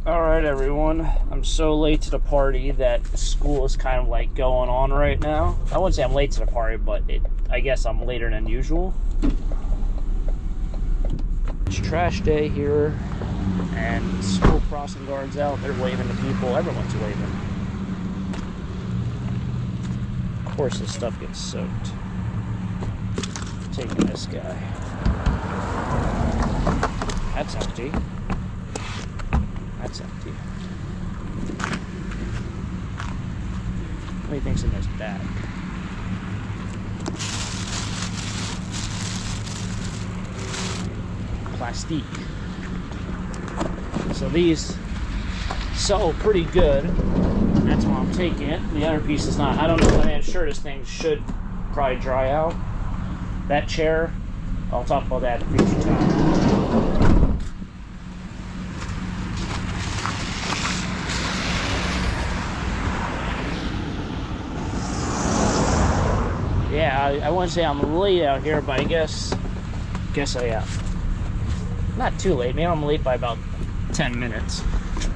Alright everyone, I'm so late to the party that school is kind of like going on right now. I wouldn't say I'm late to the party, but I guess I'm later than usual. It's trash day here, and school crossing guards out, they're waving to people, everyone's waving. Of course this stuff gets soaked. Taking this guy. That's empty. That's empty. What do you think's in this bag? Plastique. So these sell pretty good. That's why I'm taking it. The other piece is not. I don't know. I'm sure this thing should probably dry out. That chair, I'll talk about that at a future time. Yeah, I wouldn't say I'm late out here, but I guess I am. Not too late. Maybe I'm late by about 10 minutes.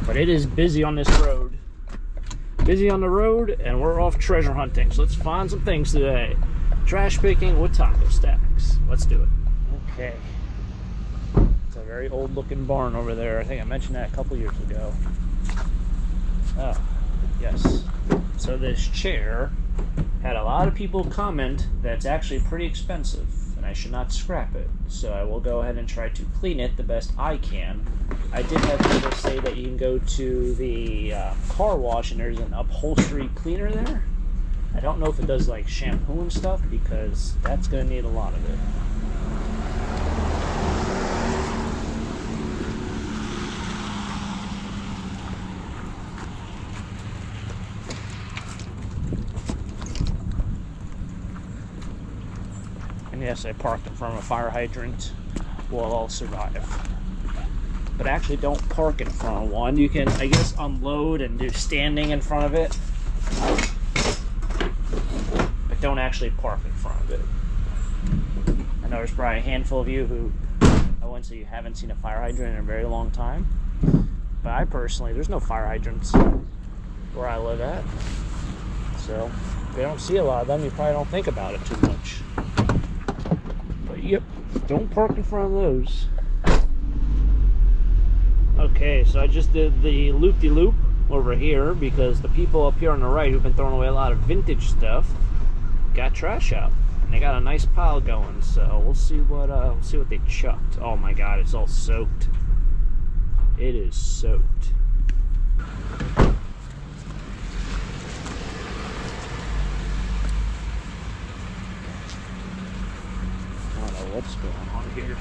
But it is busy on this road. Busy on the road, and we're off treasure hunting. So let's find some things today. Trash picking with taco stacks. Let's do it. Okay. It's a very old looking barn over there. I think I mentioned that a couple years ago. Oh, yes. So this chair had a lot of people comment that it's actually pretty expensive and I should not scrap it. So I will go ahead and try to clean it the best I can. I did have people say that you can go to the car wash and there's an upholstery cleaner there. I don't know if it does like shampoo and stuff because that's going to need a lot of it. And yes, I parked in front of a fire hydrant. We'll all survive. But actually don't park in front of one. You can, I guess, unload and do standing in front of it. But don't actually park in front of it. I know there's probably a handful of you who, I wouldn't say you haven't seen a fire hydrant in a very long time. But I personally, there's no fire hydrants where I live at. So, if you don't see a lot of them, you probably don't think about it too much. Yep, don't park in front of those. Okay, so I just did the loop-de-loop over here because the people up here on the right who've been throwing away a lot of vintage stuff got trash out. And they got a nice pile going, so we'll see what they chucked. Oh my god, it's all soaked. It is soaked. What's going on here?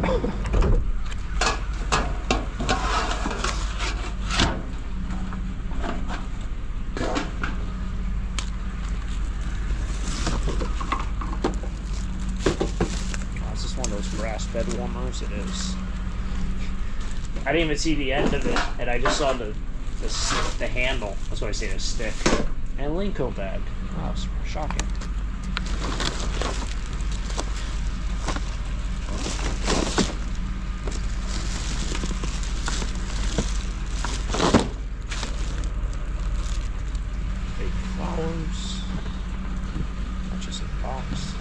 Oh, is this one of those grass bed warmers? It is. I didn't even see the end of it, and I just saw the handle. That's what I say, the stick. And Linko bag. Wow, shocking. Fake flowers. Not just a box.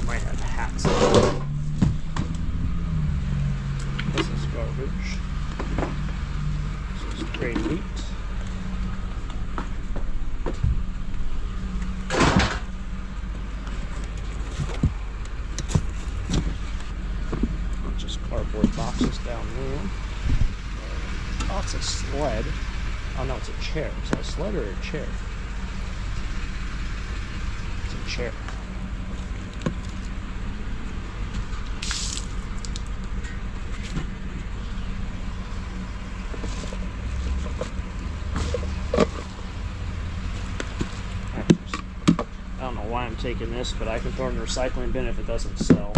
Might have hats. Garbage. This is gray meat. Just cardboard boxes down there. Oh, it's a sled. Oh no, it's a chair. Is that a sled or a chair? It's a chair. I don't know why I'm taking this, but I can throw it in the recycling bin if it doesn't sell.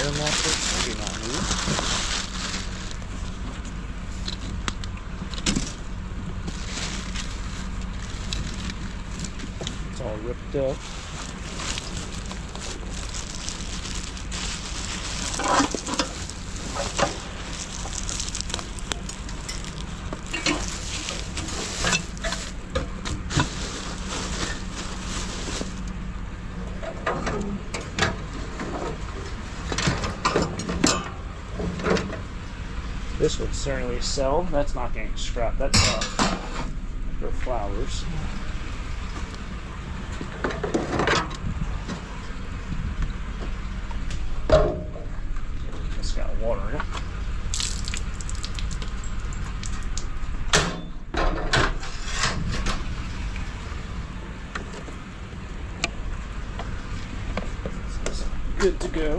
water mattress. Do not need. It's all ripped up. This would certainly sell. That's not getting scrapped. That's for flowers. It's got water in it. This is good to go.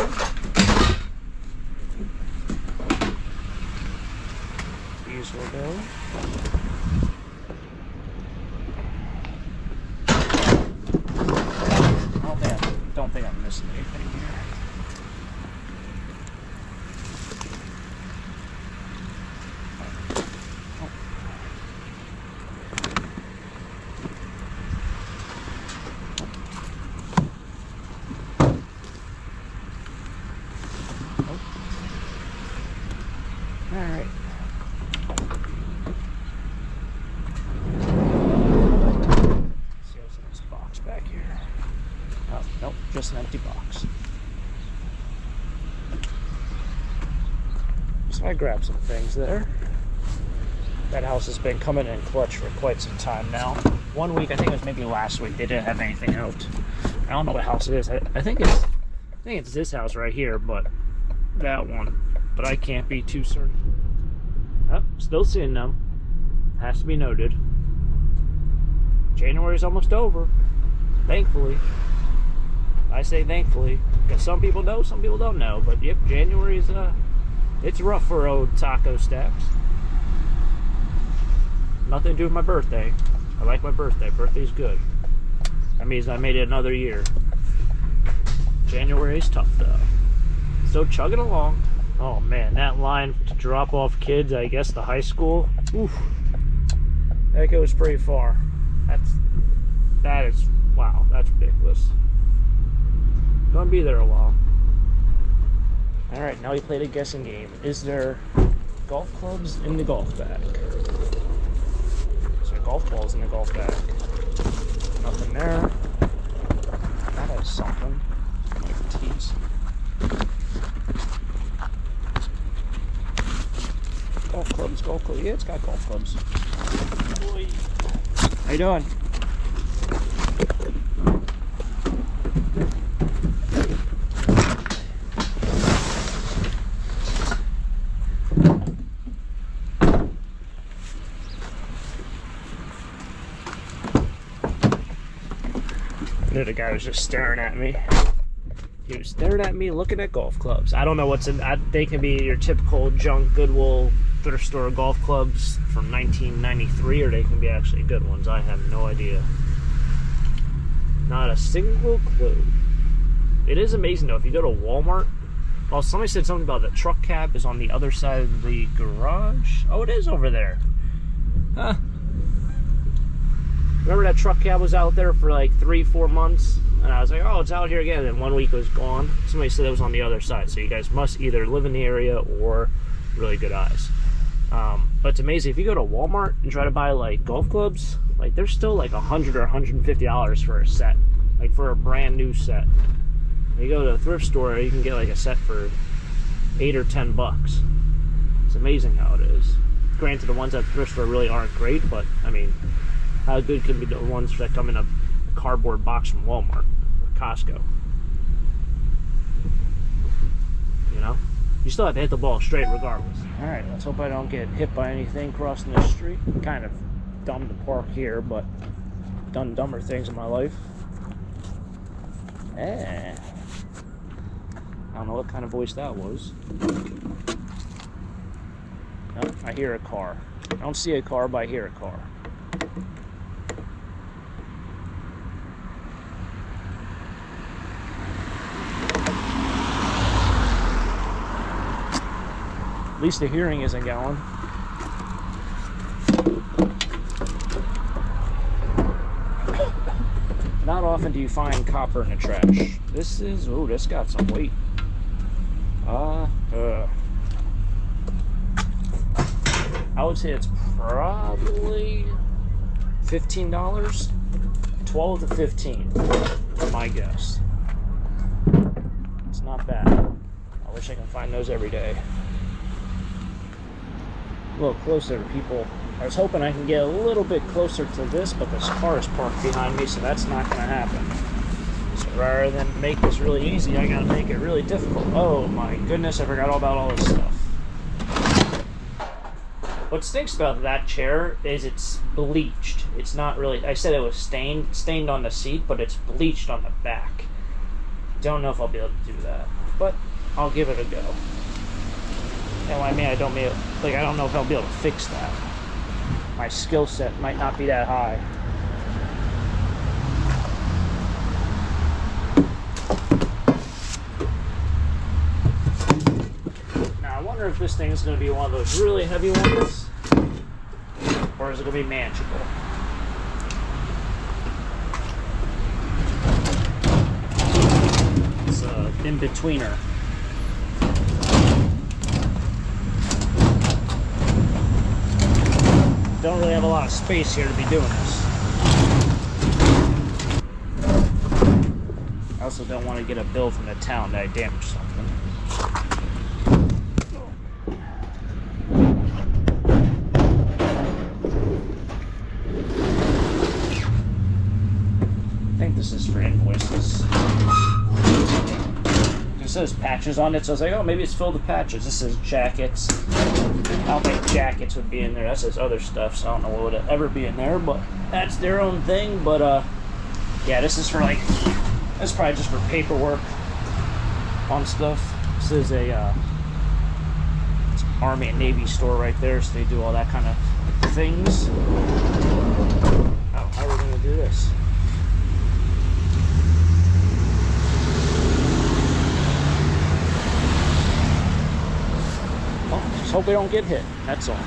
These will go. Don't think I'm missing anything here. All right. Nope, just an empty box. So I grabbed some things there. That house has been coming in clutch for quite some time now. 1 week, I think it was maybe last week, they didn't have anything out. I don't know what house it is. I think it's this house right here, but that one. But I can't be too certain. Oh, still seeing them. Has to be noted. January's almost over. Thankfully. I say thankfully, because some people know, some people don't know. But yep, January's it's rough for old taco stacks. Nothing to do with my birthday. I like my birthday. Birthday's good. That means I made it another year. January's tough though. So chugging along. Oh man, that line to drop off kids, I guess the high school. Oof. That goes pretty far. That is wow, that's ridiculous. Gonna be there a while. Alright, now we played a guessing game. Is there golf clubs in the golf bag? Is there golf balls in the golf bag? Nothing there. That is something. Like tees. Golf clubs, golf clubs. Yeah, it's got golf clubs. Boy. How you doing? The guy was just staring at me. He was staring at me looking at golf clubs. I don't know what's in. They can be your typical junk Goodwill thrift store golf clubs from 1993, or they can be actually good ones. I have no idea. Not a single clue. It is amazing though. If you go to Walmart, well, somebody said something about the truck cab is on the other side of the garage. Oh, it is over there. Huh. Remember that truck cab was out there for like 3-4 months? And I was like, oh, it's out here again. And 1 week it was gone. Somebody said it was on the other side. So you guys must either live in the area or really good eyes. But it's amazing. If you go to Walmart and try to buy like golf clubs, like they're still like $100 or $150 for a set. Like for a brand new set. When you go to a thrift store, you can get like a set for $8 or $10. It's amazing how it is. Granted, the ones at the thrift store really aren't great, but I mean, how good can be the ones that come in a cardboard box from Walmart or Costco? You know? You still have to hit the ball straight regardless. Alright, let's hope I don't get hit by anything crossing the street. Kind of dumb to park here, but I've done dumber things in my life. I don't know what kind of voice that was. No, I hear a car. I don't see a car, but I hear a car. At least the hearing isn't going. Not often do you find copper in the trash. This is, oh, this got some weight. I would say it's probably $15, 12 to 15, my guess. It's not bad. I wish I can find those every day. A little closer to people. I was hoping I can get a little bit closer to this, but this car is parked behind me, so that's not going to happen. So rather than make this really easy, I got to make it really difficult. Oh my goodness, I forgot all about all this stuff. What stinks about that chair is it's bleached. It's not really, I said it was stained on the seat, but it's bleached on the back. Don't know if I'll be able to do that, but I'll give it a go. And I mean, I don't know if I'll be able to fix that. My skill set might not be that high. Now I wonder if this thing is going to be one of those really heavy ones, or is it going to be manageable? It's an in-betweener. Don't really have a lot of space here to be doing this. I also don't want to get a bill from the town that I damaged something. I think this is for invoices. It says patches on it, so I was like, oh, maybe it's filled with patches. This says jackets. I don't think jackets would be in there. That says other stuff, so I don't know what would ever be in there, but that's their own thing. But yeah, this is for like, this is probably just for paperwork on stuff. This is a it's Army and Navy store right there, so they do all that kind of things. Oh, how are we gonna do this? Just hope we don't get hit, that's all.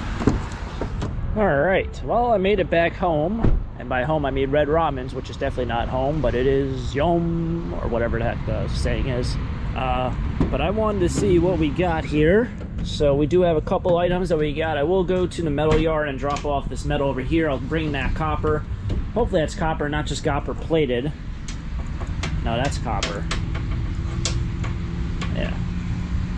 Alright, well, I made it back home, and by home I mean Red Robin's, which is definitely not home, but it is Yom, or whatever the heck the saying is. But I wanted to see what we got here. So we do have a couple items that we got. I will go to the metal yard and drop off this metal over here. I'll bring that copper. Hopefully that's copper, not just copper plated. No, that's copper. Yeah.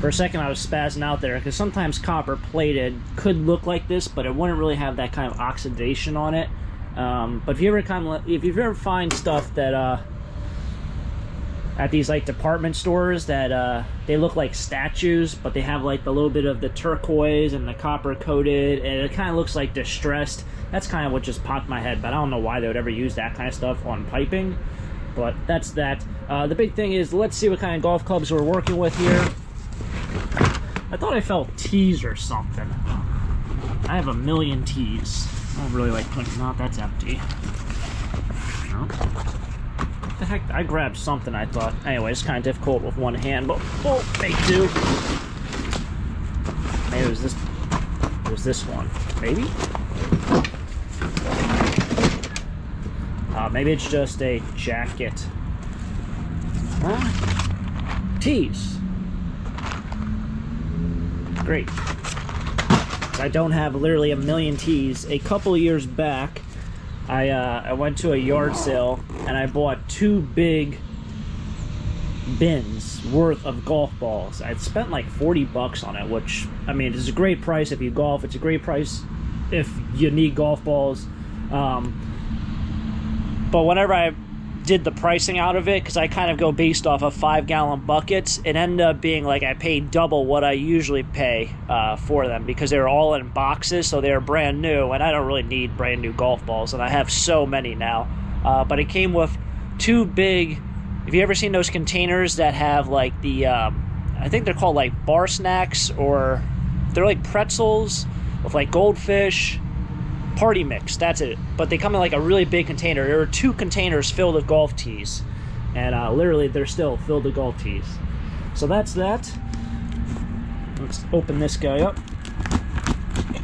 For a second I was spazzing out there, because sometimes copper plated could look like this, but it wouldn't really have that kind of oxidation on it. But if you ever find stuff that at these like department stores that they look like statues, but they have like the little bit of the turquoise and the copper coated, and it kind of looks like distressed, that's kind of what just popped my head. But I don't know why they would ever use that kind of stuff on piping, but that's that. The big thing is, let's see what kind of golf clubs we're working with here. I thought I felt tees or something. I have a million tees. I don't really like putting, no, that's empty. No. What the heck? I grabbed something, I thought. Anyway, it's kind of difficult with one hand, but we'll make do. Maybe it was this one. Maybe? Maybe it's just a jacket. Huh? Tees. Great. I don't have literally a million tees. A couple of years back, I went to a yard sale and I bought 2 big bins worth of golf balls. I'd spent like 40 bucks on it, which, I mean, it's a great price if you golf. It's a great price if you need golf balls. But whenever I did the pricing out of it, because I kind of go based off of 5-gallon buckets, it ended up being like I paid double what I usually pay for them, because they're all in boxes, so they're brand new, and I don't really need brand new golf balls, and I have so many now. But it came with 2 big, have you ever seen those containers that have like the, I think they're called like bar snacks, or they're like pretzels with like goldfish, party mix, that's it. But they come in like a really big container. There are 2 containers filled with golf tees, and literally they're still filled with golf tees. So that's that. Let's open this guy up.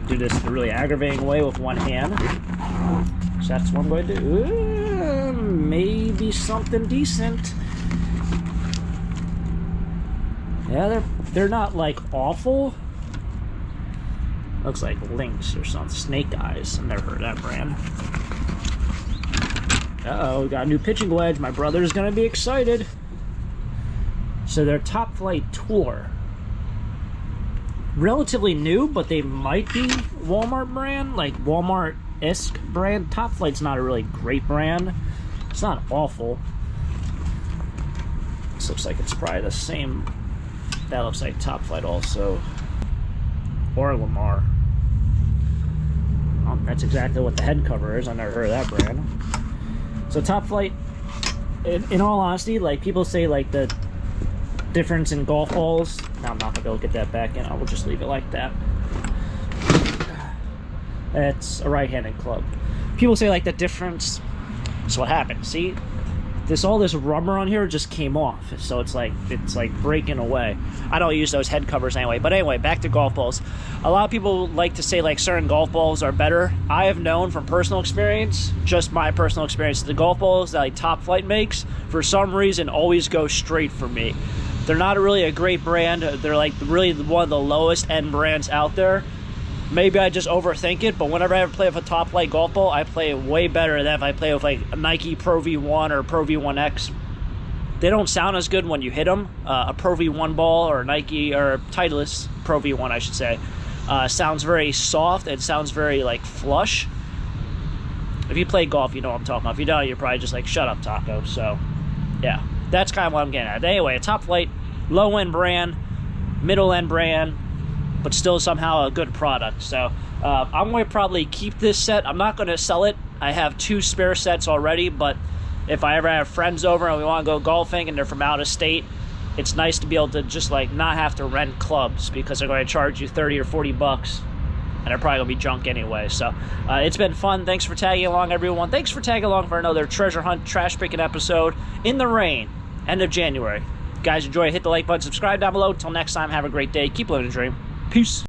Do this the really aggravating way with one hand. So that's what I'm going to do. Ooh, maybe something decent. Yeah, they're not like awful. Looks like Lynx or something. Snake Eyes. I've never heard of that brand. Uh-oh, we got a new pitching wedge. My brother's gonna be excited. So their Top Flight Tour. Relatively new, but they might be Walmart brand, like Walmart-esque brand. Top Flight's not a really great brand. It's not awful. This looks like it's probably the same. That looks like Top Flight also. Or Lamar. Oh, that's exactly what the head cover is. I never heard of that brand. So Top Flight, in all honesty, like people say like the difference in golf balls. Now I'm not gonna be able to get that back in. I will just leave it like that. It's a right-handed club. People say like the difference. So what happened? See, all this rubber on here just came off, so it's like breaking away. I don't use those head covers anyway. But anyway, back to golf balls. A lot of people like to say like certain golf balls are better. I have known from personal experience, just my personal experience, the golf balls that like Top Flight makes, for some reason, always go straight for me. They're not really a great brand. They're like really one of the lowest end brands out there. Maybe I just overthink it, but whenever I ever play with a Top Flight golf ball, I play way better than if I play with like a Nike Pro V1 or Pro V1X. They don't sound as good when you hit them. A Pro V1 ball or Nike or Titleist Pro V1, I should say, sounds very soft. It sounds very like flush. If you play golf, you know what I'm talking about. If you don't, you're probably just like, shut up, Taco. So, yeah, that's kind of what I'm getting at. Anyway, a Top Flight, low-end brand, middle-end brand, but still somehow a good product. So I'm going to probably keep this set. I'm not going to sell it. I have 2 spare sets already, but if I ever have friends over and we want to go golfing and they're from out of state, it's nice to be able to just like not have to rent clubs, because they're going to charge you 30 or 40 bucks and they're probably going to be junk anyway. So it's been fun. Thanks for tagging along, everyone. Thanks for tagging along for another treasure hunt trash picking episode in the rain, end of January. Guys, enjoy. Hit the like button, subscribe down below. Till next time, have a great day. Keep living the dream. Peace.